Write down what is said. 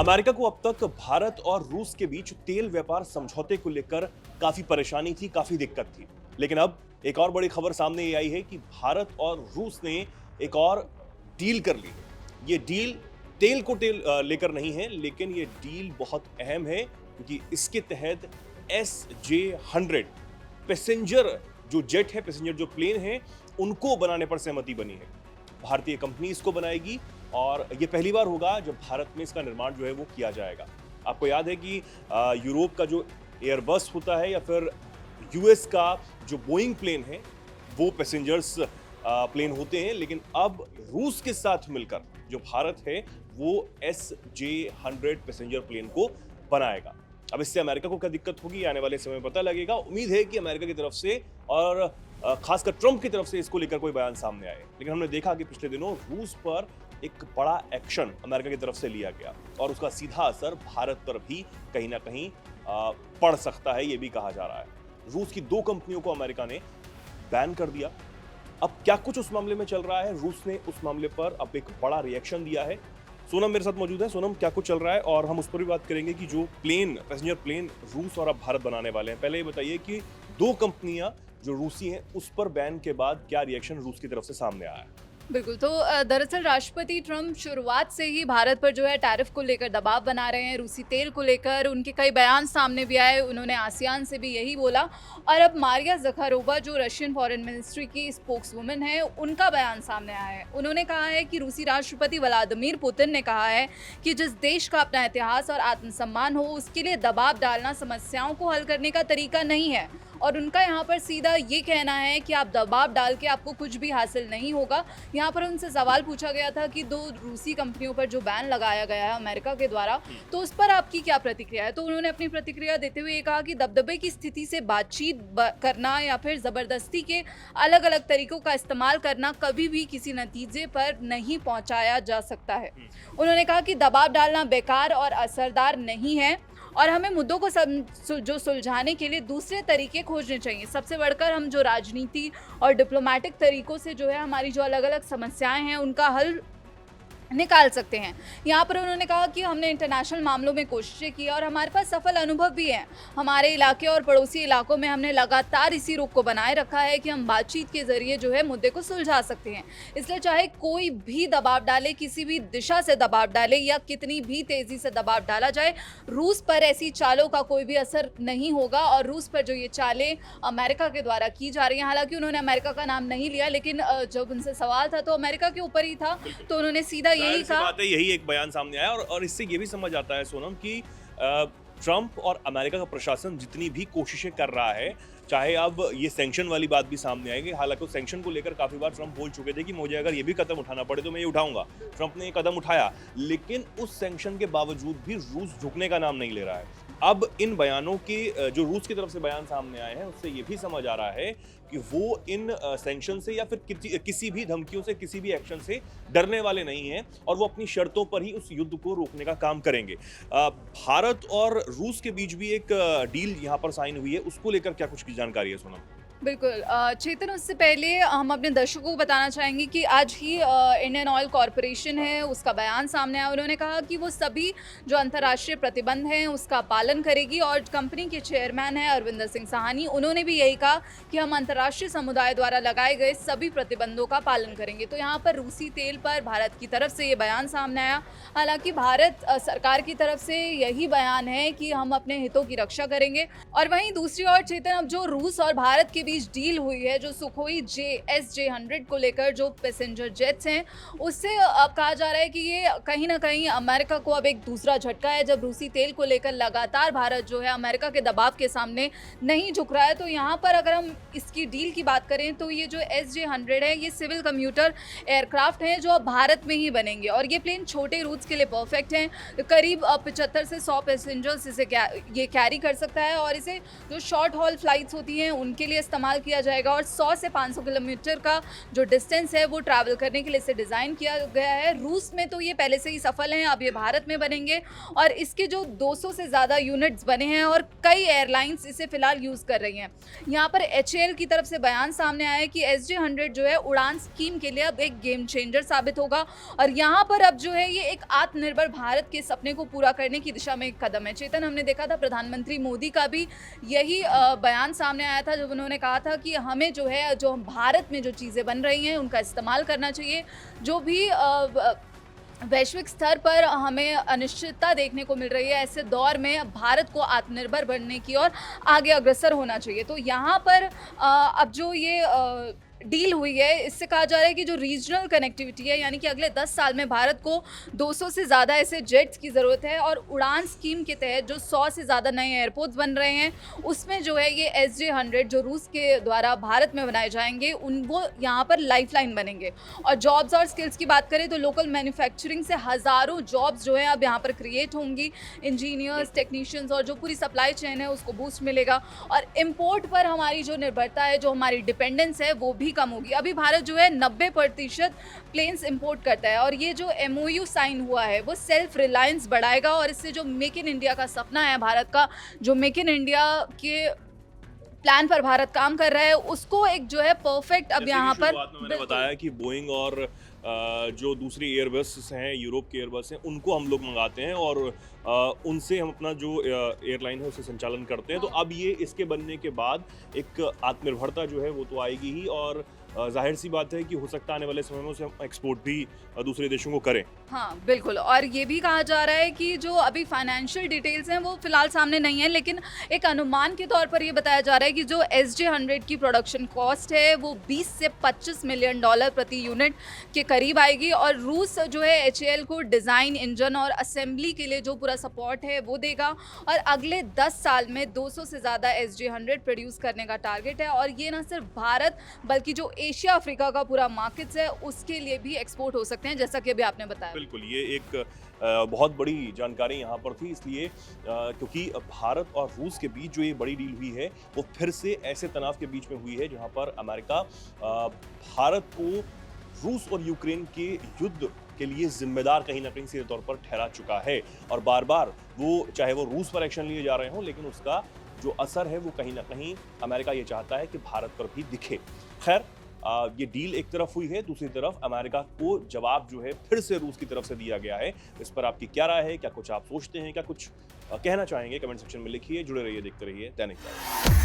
America को अब तक भारत और रूस के बीच तेल व्यापार समझौते को लेकर काफी परेशानी थी, काफी दिक्कत थी। लेकिन अब एक और बड़ी खबर सामने ये आई है कि भारत और रूस ने एक और डील कर ली है। ये डील तेल को लेकर नहीं है, लेकिन ये डील बहुत अहम है क्योंकि इसके तहत SJ-100 पैसेंजर जो जेट है, पैसेंजर जो प्लेन है, उनको बनाने पर सहमति बनी है। भारतीय कंपनी इसको बनाएगी और ये पहली बार होगा जब भारत में इसका निर्माण जो है वो किया जाएगा। आपको याद है कि यूरोप का जो एयरबस होता है या फिर यूएस का जो बोइंग प्लेन है वो पैसेंजर्स प्लेन होते हैं, लेकिन अब रूस के साथ मिलकर जो भारत है वो SJ-100 पैसेंजर प्लेन को बनाएगा। अब इससे अमेरिका को क्या दिक्कत होगी आने वाले समय में पता लगेगा। उम्मीद है कि अमेरिका की तरफ से और खासकर ट्रंप की तरफ से इसको लेकर कोई बयान सामने आए। लेकिन हमने देखा कि पिछले दिनों रूस पर एक बड़ा एक्शन अमेरिका की तरफ से लिया गया और उसका सीधा असर भारत पर भी कहीं ना कहीं पड़ सकता है, ये भी कहा जा रहा है। रूस की 2 कंपनियों को अमेरिका ने बैन कर दिया। अब क्या कुछ उस मामले में चल रहा है, रूस ने उस मामले पर अब एक बड़ा रिएक्शन दिया है। सोनम मेरे साथ मौजूद है। सोनम, क्या कुछ चल रहा है? और हम उस पर भी बात करेंगे कि जो प्लेन, पैसेंजर प्लेन रूस और अब भारत बनाने वाले हैं। पहले ये बताइए कि 2 कंपनियां जो रूसी हैं उस पर बैन के बाद क्या रिएक्शन रूस की तरफ से सामने आया है? बिल्कुल। तो दरअसल राष्ट्रपति ट्रंप शुरुआत से ही भारत पर जो है टैरिफ को लेकर दबाव बना रहे हैं। रूसी तेल को लेकर उनके कई बयान सामने भी आए। उन्होंने आसियान से भी यही बोला और अब मारिया ज़खारोवा जो रशियन फॉरेन मिनिस्ट्री की स्पोक्सवुमन है, उनका बयान सामने आया है। उन्होंने कहा है कि रूसी राष्ट्रपति व्लादिमीर पुतिन ने कहा है कि जिस देश का अपना इतिहास और आत्मसम्मान हो, उसके लिए दबाव डालना समस्याओं को हल करने का तरीका नहीं है। और उनका यहाँ पर सीधा ये कहना है कि आप दबाव डाल के आपको कुछ भी हासिल नहीं होगा। यहाँ पर उनसे सवाल पूछा गया था कि 2 रूसी कंपनियों पर जो बैन लगाया गया है अमेरिका के द्वारा, तो उस पर आपकी क्या प्रतिक्रिया है? तो उन्होंने अपनी प्रतिक्रिया देते हुए ये कहा कि दबदबे की स्थिति से बातचीत करना या फिर ज़बरदस्ती के अलग अलग तरीकों का इस्तेमाल करना कभी भी किसी नतीजे पर नहीं पहुँचाया जा सकता है। उन्होंने कहा कि दबाव डालना बेकार और असरदार नहीं है और हमें मुद्दों को जो सुलझाने के लिए दूसरे तरीके खोजने चाहिए। सबसे बढ़कर हम जो राजनीति और डिप्लोमेटिक तरीकों से जो है हमारी जो अलग-अलग समस्याएं हैं उनका हल निकाल सकते हैं। यहाँ पर उन्होंने कहा कि हमने इंटरनेशनल मामलों में कोशिशें की और हमारे पास सफल अनुभव भी हैं। हमारे इलाके और पड़ोसी इलाकों में हमने लगातार इसी रुख को बनाए रखा है कि हम बातचीत के जरिए जो है मुद्दे को सुलझा सकते हैं। इसलिए चाहे कोई भी दबाव डाले, किसी भी दिशा से दबाव डाले या कितनी भी तेजी से दबाव डाला जाए, रूस पर ऐसी चालों का कोई भी असर नहीं होगा। और रूस पर जो ये चालें अमेरिका के द्वारा की जा रही हैं, हालांकि उन्होंने अमेरिका का नाम नहीं लिया, लेकिन जब उनसे सवाल था तो अमेरिका के ऊपर ही था, तो उन्होंने सीधा यही कहा। बात है, यही एक बयान सामने आया और इससे ये भी समझ आता है सोनम कि ट्रंप और अमेरिका का प्रशासन जितनी भी कोशिशें कर रहा है, चाहे अब ये सैंक्शन वाली बात भी सामने आएगी। हालांकि उस सैंक्शन को लेकर काफी बार ट्रंप बोल चुके थे कि मुझे अगर ये भी कदम उठाना पड़े तो मैं ये उठाऊंगा। ट्रंप ने ये कदम उठाया, लेकिन उस सैंक्शन के बावजूद भी रूस झुकने का नाम नहीं ले रहा है। अब इन बयानों की जो रूस की तरफ से बयान सामने आए हैं उससे ये भी समझ आ रहा है कि वो इन सैंक्शन से या फिर किसी भी धमकियों से, किसी भी एक्शन से डरने वाले नहीं हैं और वो अपनी शर्तों पर ही उस युद्ध को रोकने का काम करेंगे। भारत और रूस के बीच भी एक डील यहाँ पर साइन हुई है, उसको लेकर क्या कुछ की जानकारी है सोनम? बिल्कुल। चेतन, उससे पहले हम अपने दर्शकों को बताना चाहेंगे कि आज ही इंडियन ऑयल कॉरपोरेशन है, उसका बयान सामने आया। उन्होंने कहा कि वो सभी जो अंतर्राष्ट्रीय प्रतिबंध हैं उसका पालन करेगी और कंपनी के चेयरमैन हैं अरविंदर सिंह साहनी, उन्होंने भी यही कहा कि हम अंतर्राष्ट्रीय समुदाय द्वारा लगाए गए सभी प्रतिबंधों का पालन करेंगे। तो यहाँ पर रूसी तेल पर भारत की तरफ से ये बयान सामने आया। हालांकि भारत सरकार की तरफ से यही बयान है कि हम अपने हितों की रक्षा करेंगे। और वहीं दूसरी ओर चेतन, अब जो रूस और भारत के बीच डील हुई है, जो सुखोई SJ-100 को लेकर जो पैसेंजर जेट्स हैं, उससे अब कहा जा रहा है कि ये कहीं ना कहीं अमेरिका को अब एक दूसरा झटका है। जब रूसी तेल को लेकर लगातार भारत जो है अमेरिका के दबाव के सामने नहीं झुक रहा है, तो यहाँ पर अगर हम इसकी डील की बात करें तो ये जो SJ-100 है, ये सिविल कम्यूटर एयरक्राफ्ट हैं जो अब भारत में ही बनेंगे और ये प्लेन छोटे रूट्स के लिए परफेक्ट हैं। करीब 75 से 100 पैसेंजर्स इसे ये कैरी कर सकता है और इसे जो शॉर्ट हॉल फ्लाइट्स होती हैं उनके लिए इस्तेमाल इस्तेमाल किया जाएगा और 100 से 500 किलोमीटर का जो डिस्टेंस है वो ट्रैवल करने के लिए इसे डिज़ाइन किया गया है। रूस में तो ये पहले से ही सफल हैं, अब ये भारत में बनेंगे और इसके जो 200 से ज़्यादा यूनिट्स बने हैं और कई एयरलाइंस इसे फ़िलहाल यूज़ कर रही हैं। यहाँ पर HAL की तरफ से बयान सामने आया है कि SJ-100 जो है उड़ान स्कीम के लिए अब एक गेम चेंजर साबित होगा और यहाँ पर अब जो है ये एक आत्मनिर्भर भारत के सपने को पूरा करने की दिशा में एक कदम है। चेतन, हमने देखा था प्रधानमंत्री मोदी का भी यही बयान सामने आया था जब उन्होंने कहा था कि हमें जो है जो भारत में जो चीज़ें बन रही हैं उनका इस्तेमाल करना चाहिए। जो भी वैश्विक स्तर पर हमें अनिश्चितता देखने को मिल रही है, ऐसे दौर में भारत को आत्मनिर्भर बनने की ओर आगे अग्रसर होना चाहिए। तो यहाँ पर अब जो ये डील हुई है, इससे कहा जा रहा है कि जो रीजनल कनेक्टिविटी है, यानी कि अगले 10 साल में भारत को 200 से ज़्यादा ऐसे जेट्स की ज़रूरत है और उड़ान स्कीम के तहत जो 100 से ज़्यादा नए एयरपोर्ट्स बन रहे हैं, उसमें जो है ये SJ-100 जो रूस के द्वारा भारत में बनाए जाएंगे वो यहाँ पर लाइफलाइन बनेंगे। और जॉब्स और स्किल्स की बात करें तो लोकल मैन्युफैक्चरिंग से हज़ारों जॉब्स जो हैं अब यहाँ पर क्रिएट होंगी। इंजीनियर्स, टेक्नीशियंस और जो पूरी सप्लाई चेन है उसको बूस्ट मिलेगा और इम्पोर्ट पर हमारी जो निर्भरता है, जो हमारी डिपेंडेंस है, वो भी कम होगी। अभी भारत जो है 90% प्लेन्स इंपोर्ट करता है और ये जो MOU साइन हुआ है वो सेल्फ रिलायंस बढ़ाएगा और इससे जो मेक इन इंडिया का सपना है भारत का, जो मेक इन इंडिया के प्लान पर भारत काम कर रहा है, उसको एक जो है परफेक्ट अब यहाँ पर मैंने बताया कि बोइंग और जो दूसरी एयरबस हैं, यूरोप के एयरबस हैं, उनको हम लोग मंगाते हैं और उनसे हम अपना जो एयरलाइन है उसे संचालन करते हैं। तो अब ये इसके बनने के बाद एक आत्मनिर्भरता जो है वो तो आएगी ही और जाहिर सी बात है कि हो सकता है आने वाले समय में उसे हम एक्सपोर्ट भी दूसरे देशों को करें। हाँ बिल्कुल, और ये भी कहा जा रहा है कि जो अभी फाइनेंशियल डिटेल्स हैं वो फिलहाल सामने नहीं है, लेकिन एक अनुमान के तौर पर ये बताया जा रहा है कि जो SJ-100 की प्रोडक्शन कॉस्ट है वो 20 से 25 मिलियन डॉलर प्रति यूनिट के करीब आएगी और रूस जो है HAL को डिज़ाइन, इंजन और असेंबली के लिए जो पूरा सपोर्ट है वो देगा और अगले 10 साल में 200 से ज़्यादा SJ-100 प्रोड्यूस करने का टारगेट है और ये ना सिर्फ भारत बल्कि जो एशिया अफ्रीका का पूरा मार्केट्स है उसके लिए भी एक्सपोर्ट हो सकते हैं, जैसा कि अभी आपने बताया। बिल्कुल, ये एक बहुत बड़ी जानकारी यहाँ पर थी, इसलिए क्योंकि भारत और रूस के बीच जो ये बड़ी डील हुई है वो फिर से ऐसे तनाव के बीच में हुई है जहाँ पर अमेरिका भारत को रूस और यूक्रेन के युद्ध के लिए जिम्मेदार कहीं ना कहीं सीधे तौर पर ठहरा चुका है और बार बार वो चाहे वो रूस पर एक्शन लिए जा रहे हों, लेकिन उसका जो असर है वो कहीं ना कहीं अमेरिका ये चाहता है कि भारत पर भी दिखे। खैर, ये डील एक तरफ हुई है, दूसरी तरफ अमेरिका को जवाब जो है फिर से रूस की तरफ से दिया गया है। इस पर आपकी क्या राय है? क्या कुछ आप सोचते हैं? क्या कुछ कहना चाहेंगे? कमेंट सेक्शन में लिखिए। जुड़े रहिए, देखते रहिए दैनिक जागरण।